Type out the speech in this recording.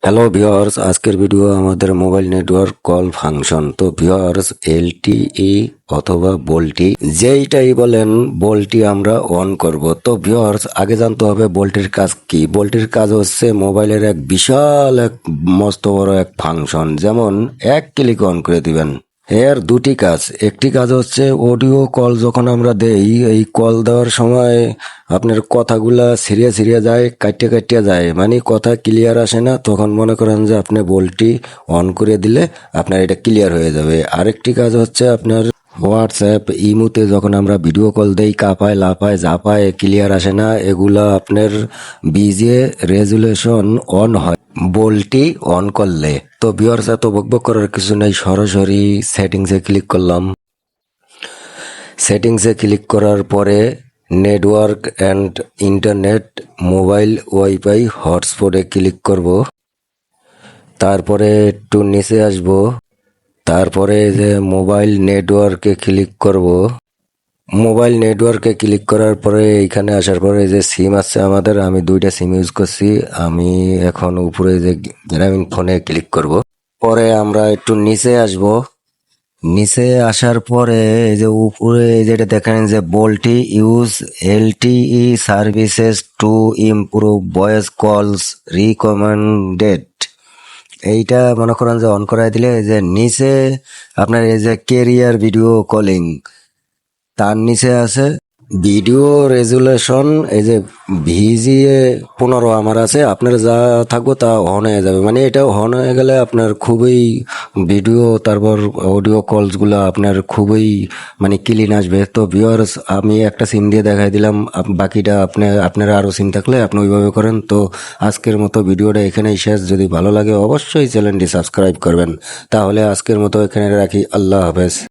Hello viewers, আজকের video আমাদের mobile network call function. তো ভিউয়ার্স, এলটিই অথবা বোল্টি যেইটাই বলেন, বোল্টি আমরা অন করব। তো ভিউয়ার্স, আগে জানতে হবে বোল্টির কাজ কি। বোল্টির কাজ হচ্ছে মোবাইলের এক বিশাল এক মস্ত বড় এক ফাংশন, যেমন এক ক্লিক অন করে দিবেন। এর দুটি কাজ। একটি কাজ হচ্ছে অডিও কল যখন আমরা দেই, এই কল দেওয়ার সময় আপনার কথাগুলা ছিঁড়িয়ে ছিঁড়িয়ে যায়, কাটিয়ে কাটিয়ে যায়, মানে কথা ক্লিয়ার আসে না। তখন মনে করেন যে আপনি বলটি অন করে দিলে আপনার এটা ক্লিয়ার হয়ে যাবে। আরেকটি কাজ হচ্ছে আপনার হোয়াটসঅ্যাপ ইমুতে যখন আমরা ভিডিও কল দেই, কাপায় লাপায় জাপায় ক্লিয়ার আসে না, এগুলা আপনার বিজে রেজুলেশন অন হয় বলটি অন করলে। তো ভিউয়ার্স, এত বকবক করার কিছু নেই, সরাসরি সেটিংসে ক্লিক করলাম। সেটিংসে ক্লিক করার পরে network and internet mobile wifi হটস্পটে ক্লিক করব। তারপরে একটু নিচে আসব, তারপরে যে মোবাইল নেটওয়ার্কে ক্লিক করব। মোবাইল নেটওয়ার্কে ক্লিক করার পরে এইখানে আসার পরে যে সিম আছে আমাদের, আমি দুইটা সিম ইউজ করছি। আমি এখন উপরে যে গ্রামীণ ফোনে ক্লিক করব। পরে আমরা একটু নিচে আসব। নিচে আসার পরে এই যে উপরে যেটা দেখেন যে VoLTE use LTE services to improve voice calls recommended, এইটা মনে করেন যে অন করাই দিলে যে নিচে আপনার এই যে কেরিয়ার ভিডিও কলিং, তার নিচে আছে ভিডিও রেজুলেশন। এই যে ভিজিএ 15 আমার আছে, আপনার যা থাকবো তা অন হয়ে যাবে। মানে এটা অন হয়ে গেলে আপনার খুবই ভিডিও তারপর অডিও কলসগুলো আপনার খুবই মানে ক্লিন আসবে। তো ভিউয়ার্স, আমি একটা সিম দিয়ে দেখাই দিলাম, বাকিটা আপনারা আরও সিম থাকলে আপনি ওইভাবে করেন। তো আজকের মতো ভিডিওটা এখানেই শেষ। যদি ভালো লাগে অবশ্যই চ্যানেলটি সাবস্ক্রাইব করবেন। তাহলে আজকের মতো এখানে রাখি। আল্লাহ হাফেজ।